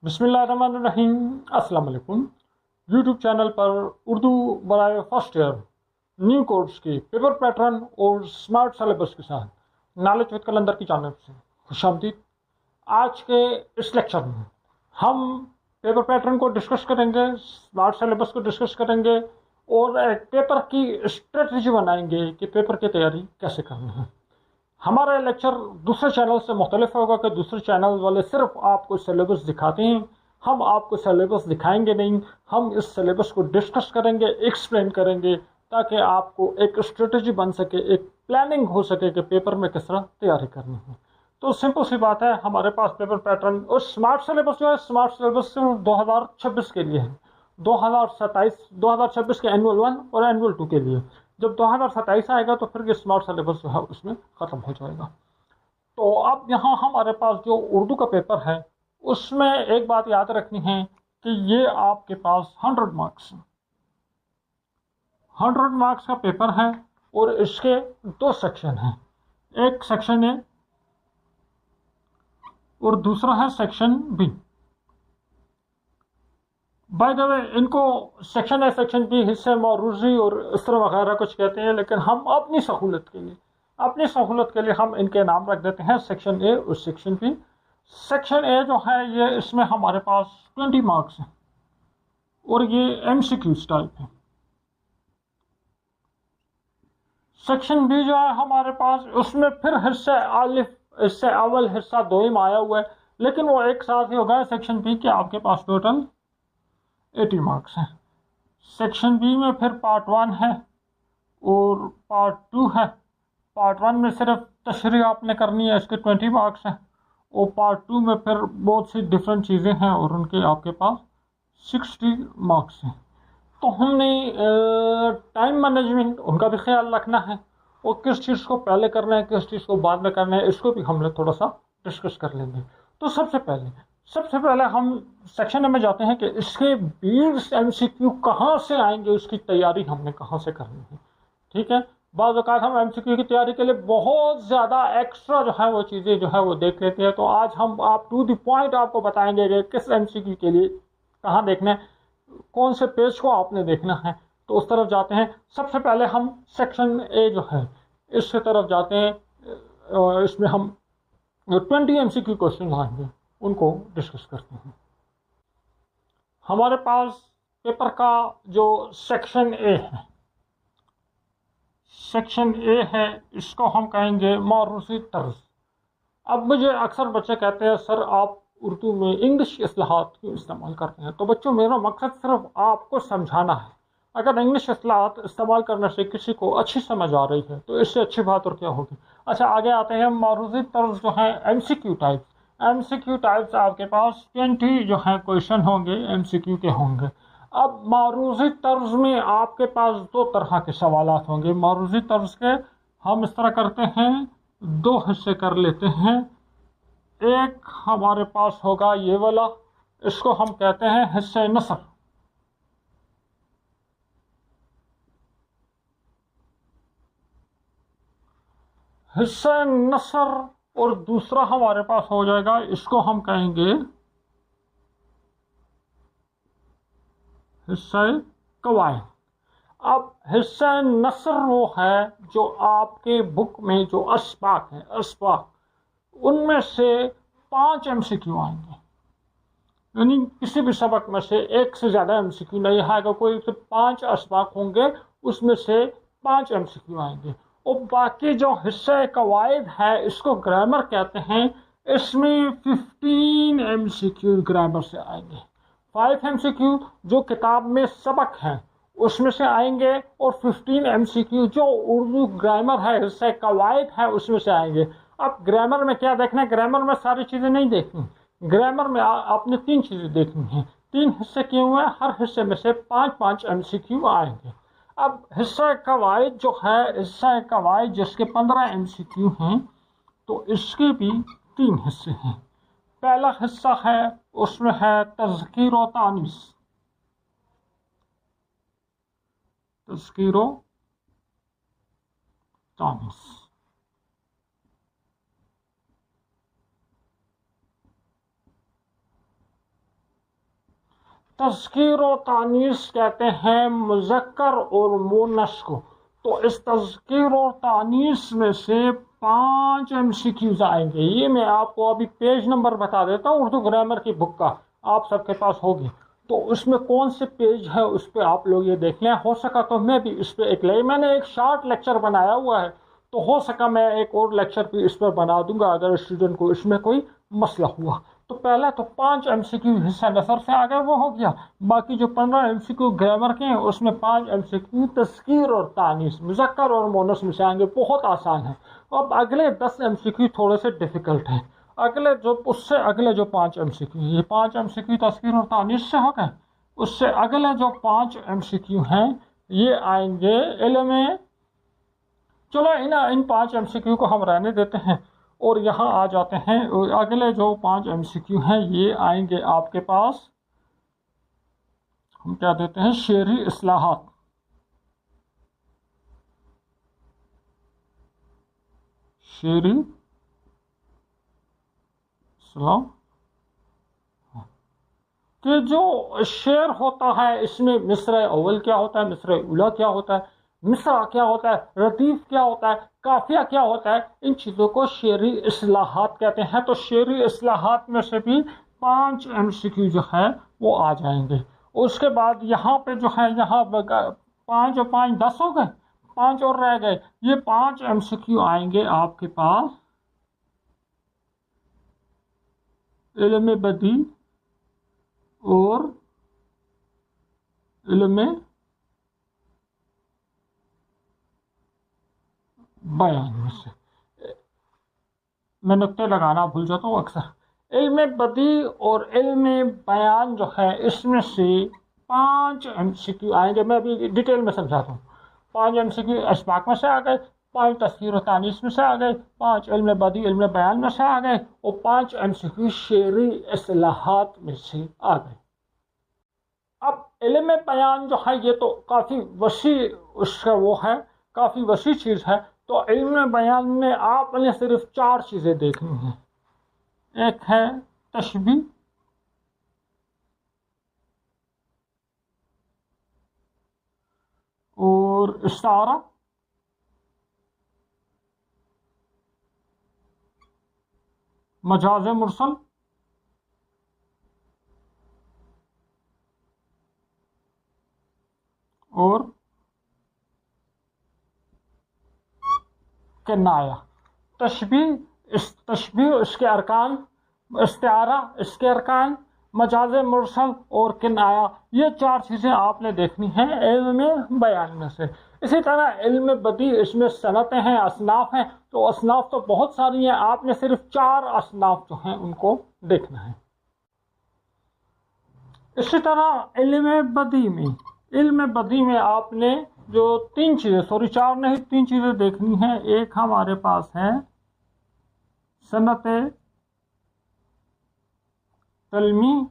बिस्मिल्लाहिर्रहमानिर्रहीम। अस्सलाम वालेकुम। यूट्यूब चैनल पर उर्दू बराए फर्स्ट ईयर न्यू कोर्स के पेपर पैटर्न और स्मार्ट सिलेबस के साथ नॉलेज विद कलंदर की जानिब से खुशामदीद। आज के इस लेक्चर में हम पेपर पैटर्न को डिस्कस करेंगे, स्मार्ट सिलेबस को डिस्कस करेंगे और एक पेपर की स्ट्रेटजी बनाएंगे कि पेपर की तैयारी कैसे करनी है। हमारा लेक्चर दूसरे चैनल से मुख्तलिफ होगा कि दूसरे चैनल वाले सिर्फ आपको सिलेबस दिखाते हैं, हम आपको सिलेबस दिखाएंगे नहीं। हम इस सिलेबस को डिस्कस करेंगे, एक्सप्लेन करेंगे, ताकि आपको एक स्ट्रेटजी बन सके, एक प्लानिंग हो सके कि पेपर में किस तरह तैयारी करनी है। तो सिंपल सी बात है, हमारे पास पेपर पैटर्न और स्मार्ट सिलेबस जो है, स्मार्ट सिलेबस सिर्फ 2026 के लिए है। 2026 के एनुअल 1 और एनुअल 2 के लिए। जब 2027 आएगा तो फिर ये स्मार्ट सिलेबस जो है उसमें ख़त्म हो जाएगा। तो अब यहाँ हमारे पास जो उर्दू का पेपर है उसमें एक बात याद रखनी है कि ये आपके पास 100 मार्क्स का पेपर है और इसके दो सेक्शन हैं, एक सेक्शन ए और दूसरा है section B. By the way, इनको सेक्शन ए सेक्शन बी हिस्से मौरूज़ी और इस तरह वगैरह कुछ कहते हैं, लेकिन हम अपनी सहूलत के लिए हम इनके नाम रख देते हैं सेक्शन ए और सेक्शन बी। सेक्शन ए जो है ये इसमें हमारे पास 20 मार्क्स हैं और ये MCQs टाइप है। सेक्शन बी जो है हमारे पास, उसमें फिर हिस्से अलिफ, हिस्से अव्वल, हिस्सा दोइम आया हुआ है, लेकिन वो एक साथ ही होगा। सेक्शन बी के आपके पास टोटल 80 मार्क्स हैं। सेक्शन बी में फिर पार्ट 1 है और पार्ट 2 है। पार्ट 1 में सिर्फ तशरीह आपने करनी है, इसके 20 मार्क्स हैं, और पार्ट 2 में फिर बहुत सी डिफरेंट चीज़ें हैं और उनके आपके पास 60 मार्क्स हैं। तो हमने टाइम मैनेजमेंट उनका भी ख्याल रखना है और किस चीज़ को पहले करना है, किस चीज़ को बाद में करना है, इसको भी हम लोग थोड़ा सा डिस्कस कर लेंगे। तो सबसे पहले हम सेक्शन में जाते हैं कि इसके 20 MCQ कहाँ से आएंगे, उसकी तैयारी हमने कहाँ से करनी है। ठीक है, बाज़ औक़ात हम MCQ की तैयारी के लिए बहुत ज़्यादा एक्स्ट्रा जो है वो चीज़ें जो है वो देख लेते हैं। तो आज हम आप टू द पॉइंट आपको बताएंगे कि किस MCQ के लिए कहाँ देखना है, कौन से पेज को आपने देखना है। तो उस तरफ जाते हैं। सबसे पहले हम सेक्शन ए जो है इसके तरफ जाते हैं। इसमें हम 20 MCQ क्वेश्चन आएंगे, उनको डिस्कस करते हैं। हमारे पास पेपर का जो सेक्शन ए है, इसको हम कहेंगे मौरूज़ी तर्ज। अब मुझे अक्सर बच्चे कहते हैं, सर आप उर्दू में इंग्लिश इस्लाहात क्यों इस्तेमाल करते हैं? तो बच्चों, मेरा मकसद सिर्फ आपको समझाना है। अगर इंग्लिश इस्लाहात इस्तेमाल करने से किसी को अच्छी समझ आ रही है तो इससे अच्छी बात और क्या होगी। अच्छा, आगे आते हैं। मौरूज़ी तर्ज जो है MCQ टाइप्स आपके पास 20 जो है क्वेश्चन होंगे, MCQ के होंगे। अब मौरूज़ी तर्ज में आपके पास दो तरह के सवालात होंगे। मौरूज़ी तर्ज के हम इस तरह करते हैं, दो हिस्से कर लेते हैं। एक हमारे पास होगा ये वाला, इसको हम कहते हैं हिस्से नसर। हिस्सा नसर और दूसरा हमारे पास हो जाएगा, इसको हम कहेंगे हिस्सा कवायद। अब हिस्सा नसर वो है जो आपके बुक में जो अस्बाक है, उनमें से 5 MCQ आएंगे। यानी किसी भी सबक में से एक से ज़्यादा MCQ नहीं आएगा, कोई से 5 अस्बाक होंगे, उसमें से 5 MCQ आएंगे। और बाकी जो हिस्सा कवायद है, इसको ग्रामर कहते हैं, इसमें 15 MCQ ग्रामर से आएंगे। 5 MCQ जो किताब में सबक है उसमें से आएंगे और 15 MCQ जो उर्दू ग्रामर है, हिस्सा कवायद है, उसमें से आएंगे। अब ग्रामर में क्या देखना है? ग्रामर में सारी चीज़ें नहीं देखनी। ग्रामर में आपने 3 चीज़ें देखनी हैं। 3 हिस्से किए हुए हैं, हर हिस्से में से 5-5 MCQ आएंगे। अब हिस्सा कवायद जो है, हिस्सा कवायद जिसके 15 MCQ हैं, तो इसके भी 3 हिस्से हैं। पहला हिस्सा है, उसमें है तज़कीर व तानीस। تذکیر و تانیث کہتے ہیں مذکر اور مونث کو. تو اس تذکیر اور تانیث میں سے 5 MCQs آئیں گے. یہ میں آپ کو ابھی پیج نمبر بتا دیتا ہوں اردو گرامر کی بک کا، آپ سب کے پاس ہوگی. تو اس میں کون سے پیج ہے اس پہ آپ لوگ یہ دیکھ لیں. ہو سکا تو میں بھی اس پہ میں نے ایک شارٹ لیکچر بنایا ہوا ہے، تو ہو سکا میں ایک اور لیکچر بھی اس پر بنا دوں گا اگر اسٹوڈنٹ کو اس میں کوئی مسئلہ ہوا. تو پہلا تو 5 MCQ حصہ نثر سے آگے وہ ہو گیا. باقی جو 15 MCQ گرامر کے ہیں اس میں 5 MCQ تذکیر اور تانیث مذکر اور مونث میں سے آئیں گے. بہت آسان ہے. اب اگلے 10 MCQ تھوڑے سے ڈیفیکلٹ ہیں. اس سے اگلے جو 5 MCQ، یہ 5 MCQ تذکیر اور تانیث سے ہو گئے. اس سے اگلے جو 5 MCQ ہیں یہ آئیں گے علم. چلو ان 5 MCQ کو ہم رہنے دیتے ہیں اور یہاں آ جاتے ہیں. اگلے جو 5 MCQ ہیں یہ آئیں گے آپ کے پاس، ہم کیا دیتے ہیں، شعری اصلاحات. شعری اصلاح کہ جو شعر ہوتا ہے اس میں مصرع اول کیا ہوتا ہے، مصرع اولا کیا ہوتا ہے، مصرع کیا ہوتا ہے، ردیف کیا ہوتا ہے، قافیہ کیا ہوتا ہے، ان چیزوں کو شعری اصلاحات کہتے ہیں. تو شعری اصلاحات میں سے بھی 5 MCQ جو ہے وہ آ جائیں گے. اس کے بعد یہاں پہ جو ہے، یہاں 5 اور 5 10 ہو گئے، 5 اور رہ گئے. یہ 5 MCQ آئیں گے آپ کے پاس علم بدیع اور علم بیان میں سے. میں نقطے لگانا بھول جاتا ہوں اکثر. علم بدیع اور علم بیان جو ہے اس میں سے 5 MCQ آئیں گے. میں ابھی ڈیٹیل میں سمجھاتا ہوں. 5 MCQ اسباق میں سے آ گئے، 5 تذکیر و تانیث میں سے آ گئے، 5 علم بدیع علم بیان میں سے آ گئے، اور 5 MCQ شعری اصلاحات میں سے آ گئے. اب علم بیان جو ہے یہ تو کافی وسیع، اس کا وہ ہے، کافی وسیع چیز ہے. تو علم بیان میں آپ نے صرف 4 چیزیں دیکھنی ہیں. ایک ہے تشبیہ، اور استعارہ، مجاز مرسل، اور کنایہ. تشبیہ اس کے ارکان، استعارہ اس کے ارکان، مجاز مرسل اور کنایہ، یہ 4 چیزیں آپ نے دیکھنی ہیں علم بیان میں سے. اسی طرح علم بدیع اس میں صنعتیں ہیں، اصناف ہیں. تو اصناف تو بہت ساری ہیں، آپ نے صرف 4 اصناف جو ہیں ان کو دیکھنا ہے. اسی طرح علم بدیع میں آپ نے جو 3 چیزیں، 4 نہیں 3 چیزیں دیکھنی ہیں. ایک ہمارے پاس ہے صنعت تلمیح،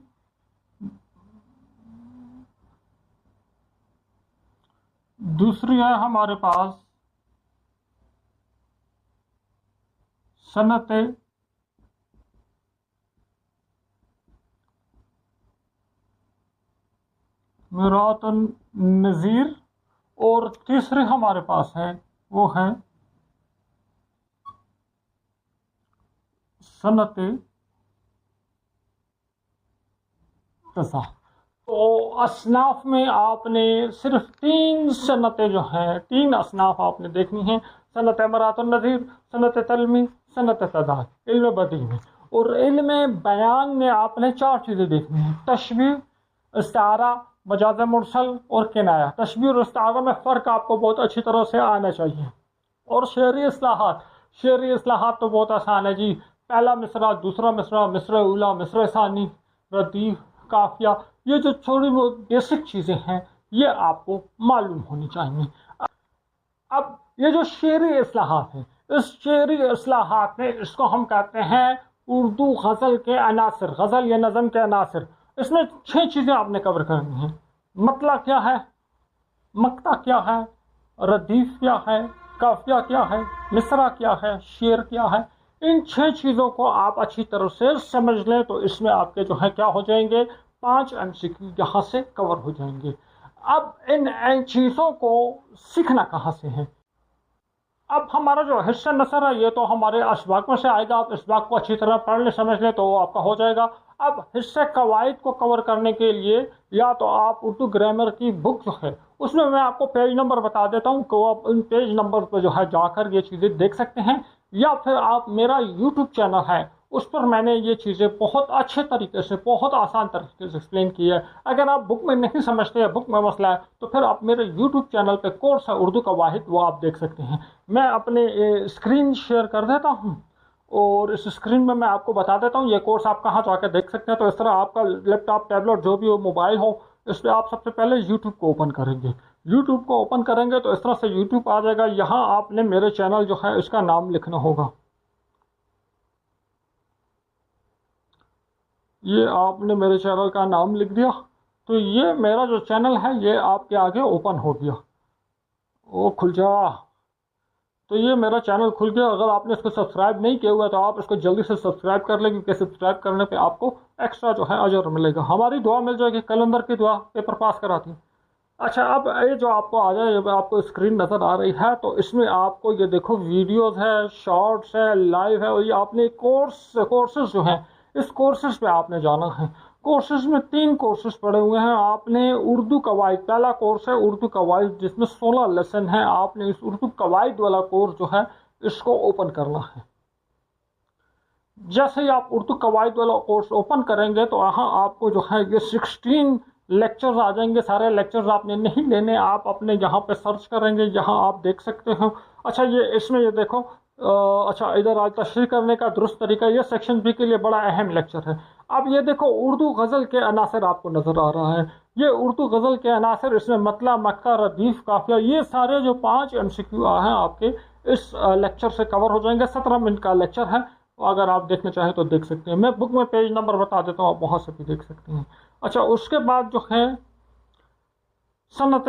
دوسری ہے ہمارے پاس صنعت مرات النظیر، اور تیسری ہمارے پاس ہے وہ ہے صنعت تضاد. تو اصناف میں آپ نے صرف 3 صنعتیں جو ہیں، 3 اصناف آپ نے دیکھنی ہیں، صنعت مرات النظیر، صنعت تلمیح، صنعت تضاد علم بدیع میں. اور علم بیان میں آپ نے 4 چیزیں دیکھنی ہیں، تشبیہ، استعارہ، مجاز مرسل اور کنایہ. تشبیہ اور استعارہ میں فرق آپ کو بہت اچھی طرح سے آنا چاہیے. اور شعری اصلاحات تو بہت آسان ہے جی. پہلا مصرع، دوسرا مصرع، مصرع اولا، مصرع ثانی، ردیف، قافیہ، یہ جو چھوٹی بیسک چیزیں ہیں یہ آپ کو معلوم ہونی چاہیے. اب یہ جو شعری اصلاحات ہیں، اس شعری اصلاحات میں اس کو ہم کہتے ہیں اردو غزل کے عناصر، غزل یا نظم کے عناصر. اس میں 6 چیزیں آپ نے کور کرنی ہیں. مطلع کیا ہے، مقطع کیا ہے، ردیف کیا ہے، قافیہ کیا ہے، مصرع کیا ہے، شعر کیا ہے. ان 6 چیزوں کو آپ اچھی طرح سے سمجھ لیں تو اس میں آپ کے جو ہے کیا ہو جائیں گے، 5 MCQ यहाँ से कवर हो जाएंगे। अब इन चीज़ों को सीखना कहाँ से है? अब हमारा जो हिस्सा नसर है ये तो हमारे असबाक में से आएगा। आप इसबाक को अच्छी तरह पढ़ ले समझ ले तो वो आपका हो जाएगा। अब हिस्से कवायद को कवर करने के लिए या तो आप उर्दू ग्रामर की बुक जो है उसमें मैं आपको पेज नंबर बता देता हूँ कि आप उन पेज नंबर पर जो है जाकर ये चीज़ें देख सकते हैं, या फिर आप मेरा यूट्यूब चैनल है उस पर मैंने ये चीज़ें बहुत अच्छे तरीके से बहुत आसान तरीके से एक्सप्लेन की है। अगर आप बुक में नहीं समझते हैं, बुक में मसला है, तो फिर आप मेरे यूट्यूब चैनल पे कोर्स है उर्दू का वाहिद, वो आप देख सकते हैं। मैं अपने स्क्रीन शेयर कर देता हूँ और इस स्क्रीन में मैं आपको बता देता हूँ ये कोर्स आप कहाँ जाकर देख सकते हैं। तो इस तरह आपका लैपटॉप, टैबलेट जो भी हो, मोबाइल हो, इस पर आप सबसे पहले यूट्यूब को ओपन करेंगे। यूट्यूब को ओपन करेंगे तो इस तरह से यूट्यूब आ जाएगा। यहाँ आपने मेरे चैनल जो है इसका नाम लिखना होगा। ये आपने मेरे चैनल का नाम लिख दिया तो ये मेरा जो चैनल है ये आपके आगे ओपन हो गया। ओ खुल जा, तो ये मेरा चैनल खुल गया। अगर आपने इसको सब्सक्राइब नहीं किया हुआ तो आप इसको जल्दी से सब्सक्राइब कर लें, क्योंकि सब्सक्राइब करने पे आपको एक्स्ट्रा जो है अजर मिलेगा। हमारी दुआ मिल जाएगी, कैलेंडर की दुआ पेपर पास कराती। अच्छा, अब ये जो आपको आ जाए, जब आपको स्क्रीन नज़र आ रही है तो इसमें आपको ये देखो वीडियोस है, शॉर्ट्स है, लाइव है, और ये आपने कोर्सेज जो हैं इस कोर्सेज पे आपने जाना है। कोर्सेज में 3 कोर्सेज पड़े हुए हैं। आपने उर्दू कवायद, पहला कोर्स है उर्दू कवायद जिसमें 16 लेसन है। आपने इस उर्दू कवायद वाला कोर्स जो है इसको ओपन करना है। जैसे ही आप उर्दू कवायद वाला कोर्स ओपन करेंगे तो यहाँ आपको जो है ये 16 लेक्चर्स आ जाएंगे। सारे लेक्चर्स आपने नहीं लेने, आप अपने यहाँ पे सर्च करेंगे, यहाँ आप देख सकते हो। अच्छा, ये इसमें ये देखो, अच्छा इधर आज तशरीह करने का दुरुस्त तरीका, ये सेक्शन बी के लिए बड़ा अहम लेक्चर है। अब ये देखो उर्दू गज़ल के अनासर आपको नज़र आ रहा है। ये उर्दू गज़ल के अनासर, इसमें मतला, मक्ता, रदीफ, काफिया, ये सारे जो 5 MCQ हैं आपके इस लेक्चर से कवर हो जाएंगे। 17 मिनट का लेक्चर है, अगर आप देखना चाहें तो देख सकते हैं। मैं बुक में पेज नंबर बता देता हूँ, आप वहाँ से भी देख सकते हैं। अच्छा, उसके बाद जो है सनत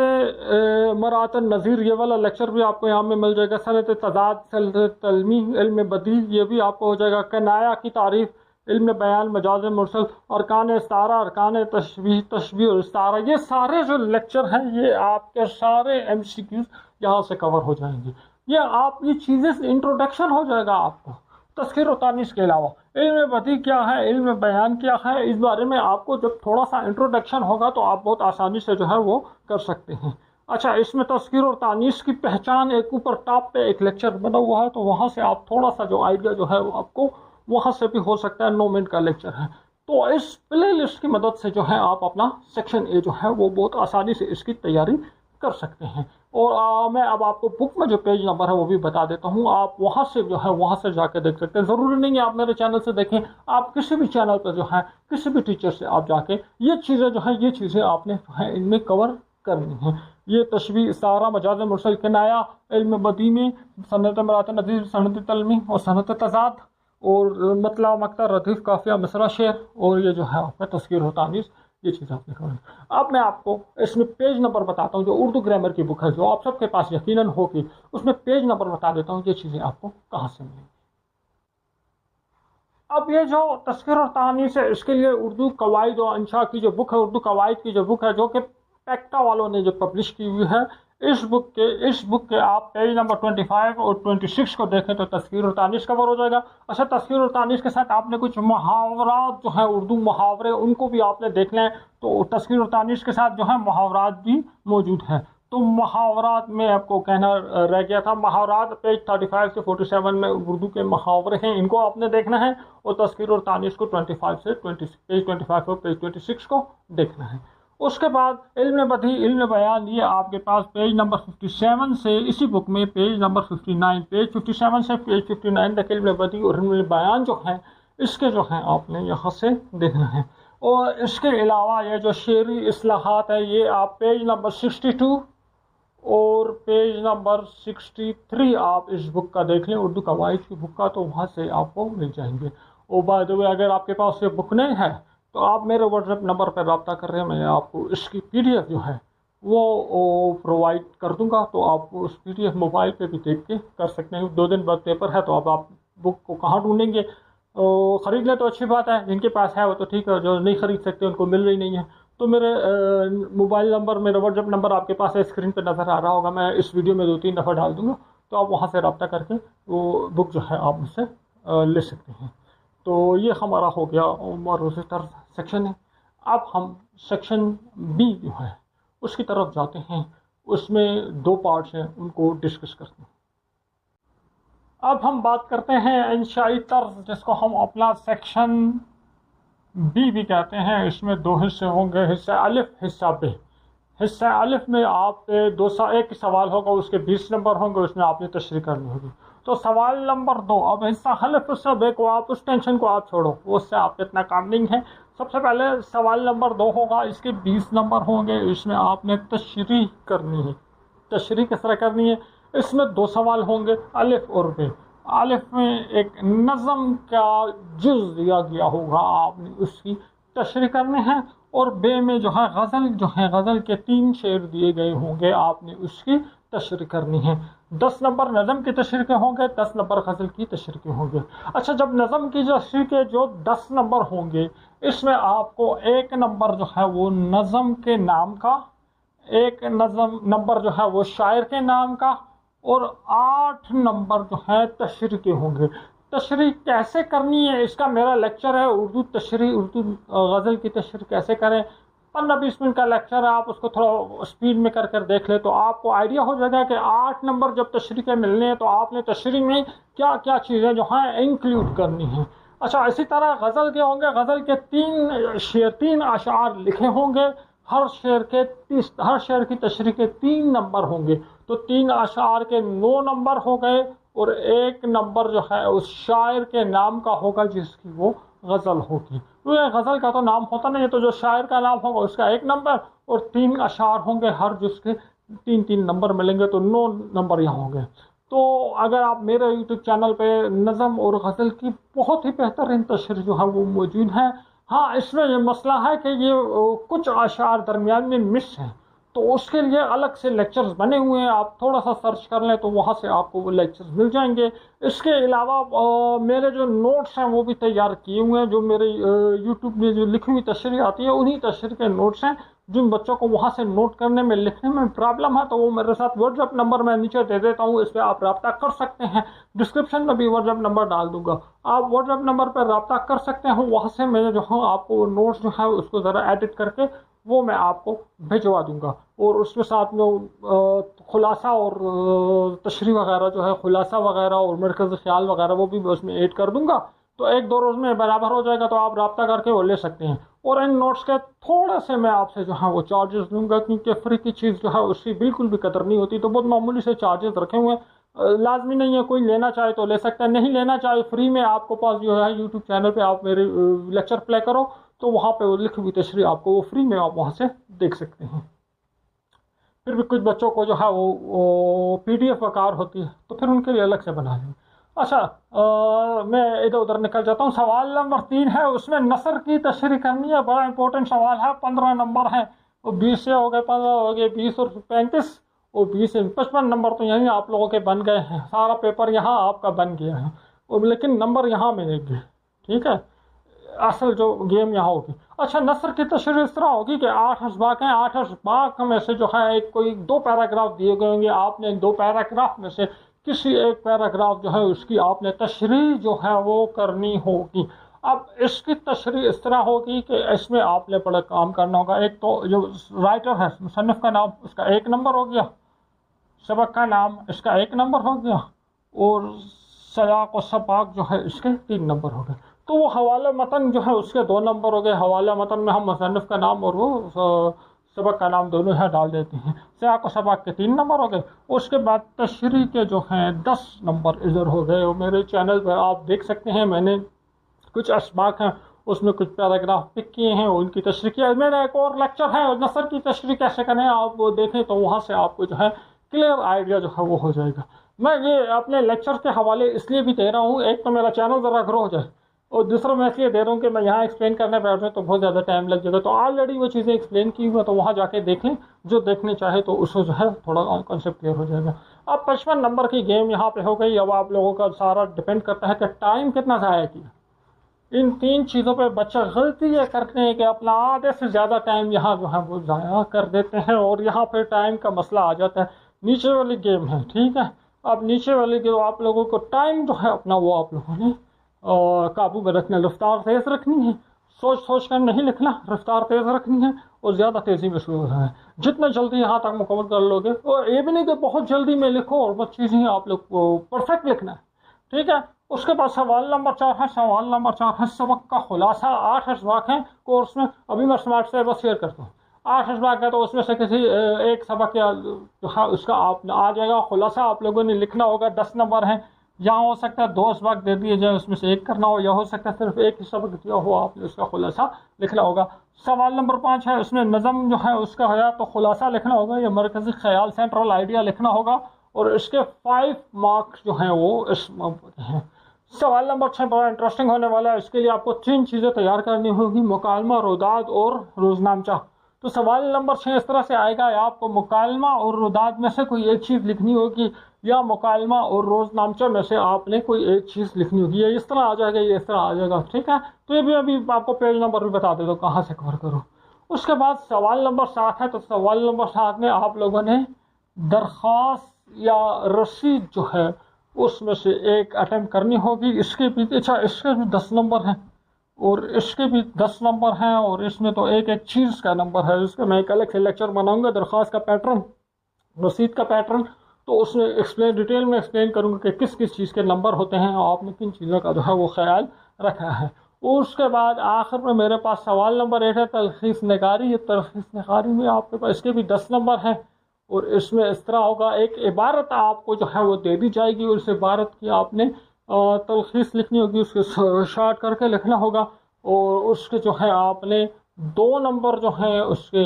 मरात नज़ीर, ये वाला लेक्चर भी आपको यहाँ में मिल जाएगा। सनत तज़ाद, सनत तलमी, इल्म बदी, ये भी आपको हो जाएगा। कनाया की तारीफ़, इल्म बयान, मजाज मुरसल, अरकान इस्तारा, अरकान तशबीह, तशबीह और इस्तारा, ये सारे जो लेक्चर हैं ये आपके सारे MCQs यहाँ से कवर हो जाएंगे। ये आप ये चीज़ें इंट्रोडक्शन हो जाएगा आपको तस्कीर और तानीस के अलावा। इल्म बदी क्या है, इल्म बयान क्या है, इस बारे में आपको जब थोड़ा सा इंट्रोडक्शन होगा तो आप बहुत आसानी से जो है वो कर सकते हैं। अच्छा, इसमें तस्कीर और तानीस की पहचान एक ऊपर टॉप पे एक लेक्चर बना हुआ है, तो वहाँ से आप थोड़ा सा जो आइडिया जो है वो आपको वहाँ से भी हो सकता है। 9 मिनट का लेक्चर है। तो इस प्ले लिस्ट की मदद से जो है आप अपना सेक्शन ए जो है वो बहुत आसानी से इसकी तैयारी कर सकते हैं। और मैं अब आपको बुक में जो पेज नंबर है वो भी बता देता हूँ, आप वहाँ से जो है वहाँ से जाके देख सकते हैं। ज़रूरी नहीं है आप मेरे चैनल से देखें, आप किसी भी चैनल पर जो है किसी भी टीचर से आप जाके ये चीज़ें जो है ये चीज़ें आपने जो है इनमें कवर करनी है। ये तशबीह, इस्तारा, मजाज मुरसल, किनाया, इल्म बदी में सनत मरात नज़ीर, सनत तलमी और सनत तज़ाद, और मतला, मक्ता, रदीफ, काफिया, मिसरा, शेर, और ये जो है आपका तस्कीर और तानीस, ये चीज़ आपने करनी। अब मैं आपको इसमें पेज नंबर बताता हूँ। जो उर्दू ग्रामर की बुक है जो आप सबके पास यकीनन होगी, उसमें पेज नंबर बता देता हूँ, ये चीज़ें आपको कहाँ से मिलेंगी। अब ये जो तस्कीर और तानीस है इसके लिए उर्दू कवायद और अंशा की जो बुक है, उर्दू कवायद की जो बुक है जो कि पैक्टा वालों ने जो पब्लिश की हुई है, इस बुक के आप पेज नंबर 25 और 26 को देखें तो तस्कीर और तानीस कवर हो जाएगा। अच्छा, तस्कीर और तानीस के साथ आपने कुछ मुहावरात जो है उर्दू मुहावरे उनको भी आपने देख लें, तो तस्कीर और तानीस के साथ जो है मुहावरात भी मौजूद हैं। तो मुहावरात में आपको कहना रह गया था, मुहावरात पेज 35 से 47 में उर्दू के मुहावरे हैं, इनको आपने देखना है। और तस्कीर और तानीस को 25 से पेज 25 और पेज 26 को देखना है। उसके बाद इल्म बदी, इल्म बयान, ये आपके पास पेज नंबर 57 से इसी बुक में पेज नंबर 59, पेज 57 से पेज 59 तक इल्म बदी और इल्म बयान जो है इसके जो है आपने यहाँ से देखना है। और इसके अलावा ये जो शेरी इस्लाहात है ये आप पेज नंबर 62 और पेज नंबर 63 आप इस बुक का देख लें, उर्दू कवायद की बुक का, तो वहाँ से आपको मिल जाएंगे। और बाय द वे अगर आपके पास ये बुक नहीं है तो आप मेरे व्हाट्सएप नंबर पर रब्ता कर रहे हैं, मैं आपको इसकी PDF जो है वो प्रोवाइड कर दूंगा, तो आप उस PDF मोबाइल पे भी देख के कर सकते हैं। 2 दिन बाद पेपर है तो अब आप बुक को कहाँ ढूंढेंगे, ख़रीद ले तो अच्छी बात है, जिनके पास है वो तो ठीक है, जो नहीं ख़रीद सकते उनको मिल रही नहीं है। तो मेरे मोबाइल नंबर, मेरा व्हाट्सएप नंबर आपके पास है, स्क्रीन पे नज़र आ रहा होगा, मैं इस वीडियो में 2-3 दफ़ा डाल दूँगा, तो आप वहाँ से रब्ता करके वो बुक जो है आप मुझसे ले सकते हैं। तो ये हमारा हो गया उमर रोज़े तर्ज सेक्शन है। अब हम सेक्शन बी जो है उसकी तरफ जाते हैं, उसमें 2 पार्ट्स हैं, उनको डिस्कस करते हैं। अब हम बात करते हैं इंशाई तर्ज, जिसको हम अपना सेक्शन बी भी कहते हैं। इसमें 2 हिस्से होंगे, हिस्सा अलिफ, हिस्सा बे। हिस्सा अलिफ में आप एक सवाल होगा, उसके 20 नंबर होंगे, उसमें आपने तशरीह करनी होगी। तो सवाल नंबर 2, अब हिस्सा हल्फ, हिस्सा बे को आप उस टेंशन को आप छोड़ो, उससे आपको इतना काम नहीं है। सबसे पहले सवाल नंबर 2 होगा, इसके 20 नंबर होंगे, इसमें आपने तशरीह करनी है। तशरीह किस तरह करनी है? इसमें 2 सवाल होंगे, अलिफ और बे। अलिफ में एक नज़म का जुज़ दिया गया होगा, आपने उसकी तशरीह करनी है, और बे में जो है गज़ल के 3 शेर दिए गए होंगे, आपने उसकी तशरीह करनी है। 10 नंबर नज़म की तशरीह के होंगे, 10 नंबर गज़ल की तशरीह के होंगे। अच्छा, जब नज़म की तशरीह के जो 10 नंबर होंगे, इसमें आपको 1 नंबर जो है वो नज़म के नाम का, 1 नंबर जो है वो शायर के नाम का, और 8 नंबर जो है तशरीह के होंगे। तशरीह कैसे करनी है, इसका मेरा लेक्चर है, उर्दू गज़ल की तशरीह कैसे करें, 15-20 मिनट का लेक्चर है, आप उसको थोड़ा स्पीड में कर देख ले तो आपको आइडिया हो जाएगा कि 8 नंबर जब तशरीह के मिलने हैं तो आपने तशरीह में क्या क्या चीज़ें जो हैं इंक्लूड करनी है। अच्छा, इसी तरह गज़ल के होंगे, गज़ल के 3 अशार लिखे होंगे, हर शेर की तशरीह के 3 नंबर होंगे, तो 3 अशार के 9 नंबर हो गए, और 1 नंबर जो है उस शायर के नाम का होगा जिसकी वो गज़ल होगी। तो ये गज़ल का तो नाम होता नहीं है, तो जो शायर का नाम होगा उसका 1 नंबर, और 3 अशार होंगे, हर जिसके 3-3 नंबर मिलेंगे, तो 9 नंबर यहाँ होंगे। तो अगर आप मेरे यूट्यूब चैनल पे नज़म और गज़ल की बहुत ही बेहतरीन तशरीह जो है वो मौजूद है। हाँ, इसमें ये मसला है कि ये कुछ अशार दरमियान में मिस हैं, तो उसके लिए अलग से लेक्चर्स बने हुए हैं, आप थोड़ा सा सर्च कर लें तो वहाँ से आपको वो लेक्चर्स मिल जाएंगे। इसके अलावा मेरे जो नोट्स हैं वो भी तैयार किए हुए हैं, जो मेरे यूट्यूब में जो लिखी हुई तशरीह आती है उन्हीं तशरीह के नोट्स हैं। जिन बच्चों को वहाँ से नोट करने में, लिखने में प्रॉब्लम है, तो वो मेरे साथ व्हाट्सएप नंबर मैं नीचे दे देता हूँ, इस पर आप रब्ता कर सकते हैं। डिस्क्रिप्शन में भी व्हाट्सएप नंबर डाल दूंगा, आप व्हाट्सएप नंबर पर रब्ता कर सकते हैं। वहाँ से मैं जो है आपको नोट्स जो है उसको ज़रा एडिट करके वो मैं आपको भिजवा दूंगा, और उसके साथ में खुलासा और तशरीह वगैरह जो है, खुलासा वगैरह और मरकज़ ख्याल वगैरह वो भी उसमें ऐड कर दूंगा, तो 1-2 रोज़ में बराबर हो जाएगा, तो आप रब्ता करके वो ले सकते हैं। और इन नोट्स के थोड़ा से मैं आपसे जो है वो चार्जेस लूँगा, क्योंकि फ्री की चीज़ जो है उसकी बिल्कुल भी कदर नहीं होती, तो बहुत मामूली से चार्जेस रखे हुए हैं। लाजमी नहीं है, कोई लेना चाहे तो ले सकता है, नहीं लेना चाहे फ्री में आपको पास जो है यूट्यूब चैनल पे आप मेरे लेक्चर प्ले करो, तो वहाँ पे वो लिखी हुई तशरीह आपको वो फ्री में आप वहाँ से देख सकते हैं। फिर भी कुछ बच्चों को जो है वो PDF आकार होती है, तो फिर उनके लिए अलग से बना लेंगे। अच्छा, मैं इधर उधर निकल जाता हूँ। सवाल नंबर 3 है, उसमें नसर की तशरीह करनी है, बड़ा इंपॉर्टेंट सवाल है, 15 नंबर है, और 20 से हो गए 15 हो गए 20 और 35 और 20 से 55 नंबर तो यहीं आप लोगों के बन गए हैं, सारा पेपर यहाँ आपका बन गया है, और लेकिन नंबर यहाँ मिलेंगे, ठीक है, असल जो गेम यहाँ होगी। अच्छा, नसर की तशरीह इस तरह होगी कि 8 असबाक हैं, 8 असबाक में से जो है कोई 2 पैराग्राफ दिए गए होंगे, आपने 2 पैराग्राफ में से किसी एक पैराग्राफ जो है उसकी आपने तशरीह जो है वो करनी होगी। अब इसकी तशरीह इस तरह होगी कि इसमें आपने बड़ा काम करना होगा। एक तो जो राइटर है, मुसन्निफ का नाम, उसका 1 नंबर हो गया, सबक का नाम इसका 1 नंबर हो गया, और सयाक और सबाक जो है इसके 3 नंबर हो गए। तो वो हवाला मतन जो है उसके 2 नंबर हो गए। हवाला मतन में हम मुसन्निफ का नाम और वो सबक का नाम दोनों यहाँ डाल देते हैं। सयाक और सबाक के 3 नंबर हो गए। उसके बाद तशरीह के जो हैं 10 नंबर इधर हो गए, और मेरे चैनल पर आप देख सकते हैं मैंने कुछ असबाक हैं उसमें कुछ पैराग्राफ पिक किए हैं, उनकी तशरीह किया। मेरा एक और लेक्चर है नसर की तशरीह कैसे करें, आप वो देखें तो वहाँ से आपको जो है क्लियर आइडिया जो है वो हो जाएगा। मैं ये अपने लेक्चर के हवाले इसलिए भी दे रहा हूँ, एक तो मेरा चैनल ज़रा ग्रो हो जाए, और दूसरा मैं इसलिए दे रहा हूँ कि मैं यहाँ एक्सप्लेन करने बैठ जाऊँ तो बहुत ज़्यादा टाइम लग जाएगा। तो ऑलरेडी वो चीज़ें एक्सप्लेन की हुई है, तो वहाँ जाके देख लें, जो देखने चाहे तो उसको जो है थोड़ा कॉन्सेप्ट क्लियर हो जाएगा। अब 55 नंबर की गेम यहाँ पे हो गई। अब आप लोगों का सारा डिपेंड करता है कि टाइम कितना ज़ाया किया। ان 3 چیزوں پہ بچہ غلطی یہ کرتے ہیں کہ اپنا آدھے سے زیادہ ٹائم یہاں جو ہے وہ ضائع کر دیتے ہیں، اور یہاں پہ ٹائم کا مسئلہ آ جاتا ہے۔ نیچے والی گیم ہے، ٹھیک ہے، اب نیچے والی گیم آپ لوگوں کو ٹائم جو ہے اپنا وہ آپ لوگوں نے قابو میں رکھنا، رفتار تیز رکھنی ہے، سوچ سوچ کر نہیں لکھنا، رفتار تیز رکھنی ہے اور زیادہ تیزی میں شروع ہونا ہے۔ جتنا جلدی یہاں تک مکمل کر لو گے، اور یہ بھی نہیں کہ بہت جلدی میں لکھو اور بس چیزیں آپ لوگ کو پرفیکٹ لکھنا ہے، ٹھیک ہے۔ اس کے بعد سوال نمبر 4 ہے، سوال نمبر 4 ہے سبق کا خلاصہ۔ 8 اسباق ہیں کورس میں، ابھی میں اسمارٹ سلیبس شیئر کرتا ہوں۔ 8 اسباق ہے تو اس میں سے کسی ایک سبق یا جو ہے اس کا آپ آ جائے گا خلاصہ، آپ لوگوں نے لکھنا ہوگا۔ 10 نمبر ہیں، یہاں ہو سکتا ہے 2 اسباق دے دیے جائے، اس میں سے ایک کرنا ہو، یا ہو سکتا ہے صرف ایک ہی سبق دیا ہو، آپ نے اس کا خلاصہ لکھنا ہوگا۔ سوال نمبر 5 ہے، اس میں نظم جو ہے اس کا ہے تو خلاصہ لکھنا ہوگا یا مرکزی خیال سینٹرل آئیڈیا لکھنا ہوگا، اور اس کے 5 مارکس جو ہیں وہ اس ہیں۔ سوال نمبر 6 بڑا انٹرسٹنگ ہونے والا ہے، اس کے لیے آپ کو 3 چیزیں تیار کرنی ہوگی، مکالمہ، روداد اور روزنامچہ۔ تو سوال نمبر 6 اس طرح سے آئے گا، آپ کو مکالمہ اور روداد میں سے کوئی ایک چیز لکھنی ہوگی، یا مکالمہ اور روزنامچہ میں سے آپ نے کوئی ایک چیز لکھنی ہوگی، یہ اس طرح آ جائے گا، یہ اس طرح آ جائے گا، ٹھیک ہے۔ تو یہ بھی ابھی آپ کو پیج نمبر بھی بتا دے دو کہاں سے کور کرو۔ اس کے بعد سوال نمبر 7 ہے، تو سوال نمبر 7 میں آپ لوگوں نے درخواست یا رسید جو ہے اس میں سے ایک اٹیمپٹ کرنی ہوگی۔ اس کے بھی 10 نمبر ہیں، اور اس کے بھی 10 نمبر ہیں، اور اس میں تو ایک ایک چیز کا نمبر ہے۔ اس کا میں ایک الگ سے لیکچر بناؤں گا، درخواست کا پیٹرن، رسید کا پیٹرن، تو اس میں ڈیٹیل میں ایکسپلین کروں گا کہ کس کس چیز کے نمبر ہوتے ہیں، اور آپ نے کن چیزوں کا جو ہے وہ خیال رکھا ہے۔ اور اس کے بعد آخر میں میرے پاس سوال نمبر 8 ہے، تلخیص نگاری۔ یہ تلخیص نگاری میں آپ کے پاس اس کے بھی 10 نمبر ہیں، اور اس میں اس طرح ہوگا، ایک عبارت آپ کو جو ہے وہ دے دی جائے گی، اور اس عبارت کی آپ نے تلخیص لکھنی ہوگی، اس کے شارٹ کر کے لکھنا ہوگا، اور اس کے جو ہے آپ نے 2 نمبر جو ہیں اس کے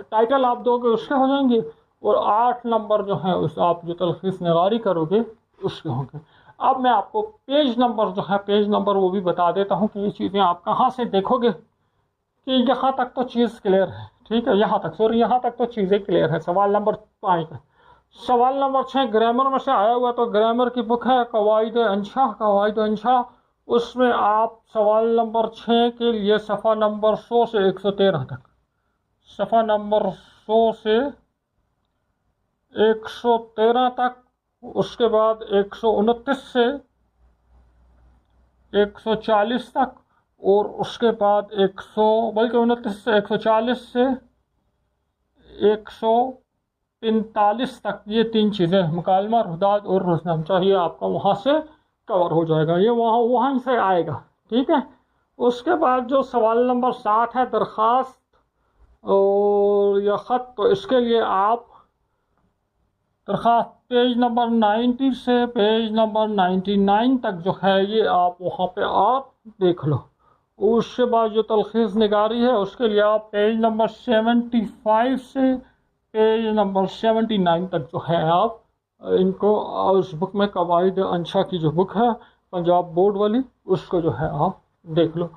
ٹائٹل آپ دو گے اس کے ہو جائیں گے، اور 8 نمبر جو ہیں اس آپ جو تلخیص نگاری کرو گے اس کے ہوں گے۔ اب میں آپ کو پیج نمبر جو ہے پیج نمبر وہ بھی بتا دیتا ہوں کہ یہ چیزیں آپ کہاں سے دیکھو گے کہ یہاں تک تو چیز کلیئر ہے، ٹھیک ہے، یہاں تک تو چیزیں کلیئر ہے۔ سوال نمبر 5 ہے۔ سوال نمبر 6 گرامر میں سے آیا ہوا، تو گرامر کی بک ہے قواعد انشا، اس میں آپ سوال نمبر 6 کے لیے صفحہ نمبر 100 سے 113 تک، صفحہ نمبر 100 سے 113 تک، اس کے بعد 129 سے 140 تک، اور اس کے بعد 29 سے 140 سے 145 تک، یہ 3 چیزیں مکالمہ، روداد اور روزنامچہ، یہ آپ کا وہاں سے کور ہو جائے گا، یہ وہاں سے آئے گا، ٹھیک ہے۔ اس کے بعد جو سوال نمبر 7 ہے، درخواست اور یا خط، تو اس کے لیے آپ درخواست پیج نمبر 90 سے پیج نمبر 99 تک جو ہے یہ آپ وہاں پہ آپ دیکھ لو۔ اس کے بعد جو تلخیص نگاری ہے اس کے لیے آپ پیج نمبر 75 سے پیج نمبر 79 تک جو ہے آپ ان کو اس بک میں قواعد انشا کی جو بک ہے پنجاب بورڈ والی، اس کو جو ہے آپ دیکھ لو۔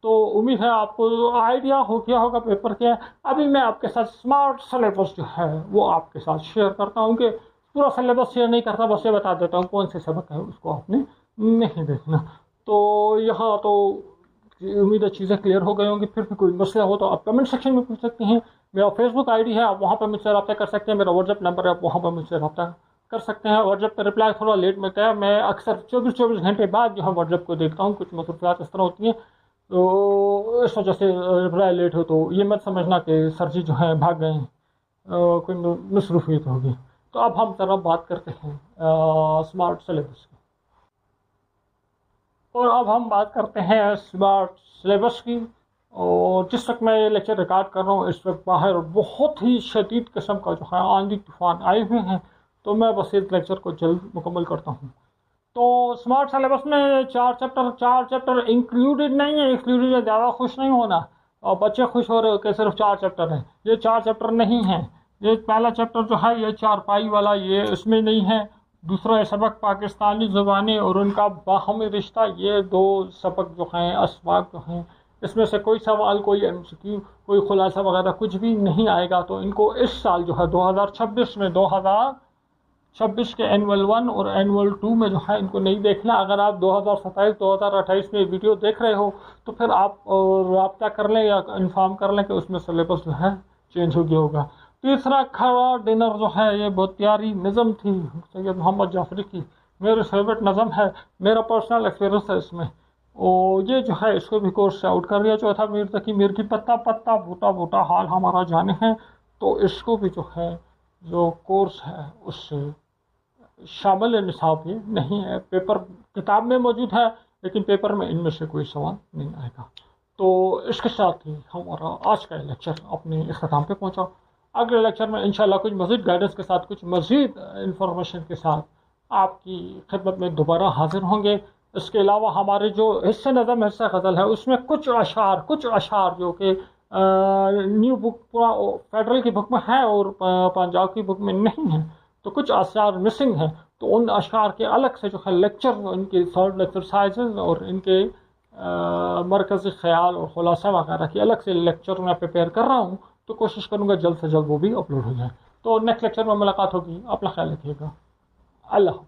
تو امید ہے آپ کو آئیڈیا ہو گیا ہوگا پیپر کیا ہے۔ ابھی میں آپ کے ساتھ اسمارٹ سلیبس جو ہے وہ آپ کے ساتھ شیئر کرتا ہوں، کہ پورا سلیبس شیئر نہیں کرتا، بس یہ بتا دیتا ہوں کون سے سبق ہے اس کو آپ نے نہیں دیکھنا۔ تو یہاں تو امید ہے چیزیں کلیئر ہو گئی ہوں گی۔ پھر بھی کوئی مسئلہ ہو تو آپ کمنٹ سیکشن میں پوچھ سکتے ہیں۔ میرا فیس بک آئی ڈی ہے، آپ وہاں پہ مجھ سے رابطہ کر سکتے ہیں۔ میرا واٹس ایپ نمبر ہے، آپ وہاں پہ مجھ سے رابطہ کر سکتے ہیں۔ واٹس ایپ پہ رپلائی تھوڑا لیٹ ملتا ہے، میں اکثر 24 گھنٹے بعد جو ہے واٹس ایپ کو دیکھتا ہوں، کچھ مصروفیات اس طرح ہوتی ہیں تو اس وجہ سے رپلائی لیٹ ہو، تو یہ مت سمجھنا کہ سر جی جو ہیں بھاگ گئے ہیں، کوئی مصروفیت ہوگی۔ تو اب ہم ذرا بات کرتے ہیں اسمارٹ سلیبس کی، اور اب ہم بات کرتے ہیں اسمارٹ سلیبس کی۔ اور جس وقت میں یہ لیکچر ریکارڈ کر رہا ہوں اس وقت باہر بہت ہی شدید قسم کا جو ہے آندھی طوفان آئے ہوئے ہیں، تو میں بس اس لیکچر کو جلد مکمل کرتا ہوں۔ تو اسمارٹ سلیبس میں 4 چیپٹر انکلوڈیڈ نہیں ہے، ایکسکلوڈیڈ ہے، زیادہ خوش نہیں ہونا، اور بچے خوش ہو رہے ہو کہ صرف 4 چیپٹر ہیں، یہ 4 چیپٹر نہیں ہیں۔ یہ پہلا چیپٹر جو ہے یہ 4 پائی والا، یہ اس میں نہیں ہے۔ دوسرا سبق پاکستانی زبانیں اور ان کا باہمی رشتہ، یہ 2 سبق جو ہیں اسباق جو ہیں، اس میں سے کوئی سوال، کوئی ایم سی کیو، کوئی خلاصہ وغیرہ کچھ بھی نہیں آئے گا۔ تو ان کو اس سال جو ہے 2026 میں 26 کے اینول 1 اور اینول 2 میں جو ہے ان کو نہیں دیکھنا. اگر آپ 2027-2028 میں ویڈیو دیکھ رہے ہو تو پھر آپ رابطہ کر لیں یا انفارم کر لیں کہ اس میں سلیبس جو ہے چینج ہو گیا ہوگا. تیسرا کھڑا ڈنر جو ہے یہ بہت پیاری نظم تھی سید محمد جعفری کی, میرے فیوریٹ نظم ہے, میرا پرسنل ایکسپیرینس ہے اس میں. اور یہ جو ہے اس کو بھی کورس سے آؤٹ کر دیا. چوتھا میر تقی میر کی پتا پتا بوٹا بوٹا حال ہمارا جانے ہیں, تو اس کو بھی جو ہے جو کورس ہے اس سے شامل نصاب یہ نہیں ہے. پیپر کتاب میں موجود ہے لیکن پیپر میں ان میں سے کوئی سوال نہیں آئے گا. تو اس کے ساتھ ہی ہمارا آج کا لیکچر اپنے اختتام پہ پہنچا. اگلے لیکچر میں انشاءاللہ کچھ مزید گائیڈنس کے ساتھ, کچھ مزید انفارمیشن کے ساتھ آپ کی خدمت میں دوبارہ حاضر ہوں گے. اس کے علاوہ ہمارے جو حصہ نظم حصہ غزل ہے اس میں کچھ اشعار جو کہ نیو بک پورا فیڈرل کی بک میں ہے اور پنجاب کی بک میں نہیں ہے, تو کچھ اشعار مسنگ ہیں. تو ان اشعار کے الگ سے جو ہے لیکچر, ان کی تھرڈ ایکسرسائزز اور ان کے مرکزی خیال اور خلاصہ وغیرہ کی الگ سے لیکچر میں پریپیئر کر رہا ہوں, تو کوشش کروں گا جلد سے جلد وہ بھی اپلوڈ ہو جائے. تو نیکسٹ لیکچر میں ملاقات ہوگی. اپنا خیال رکھیے گا. اللہ حافظ.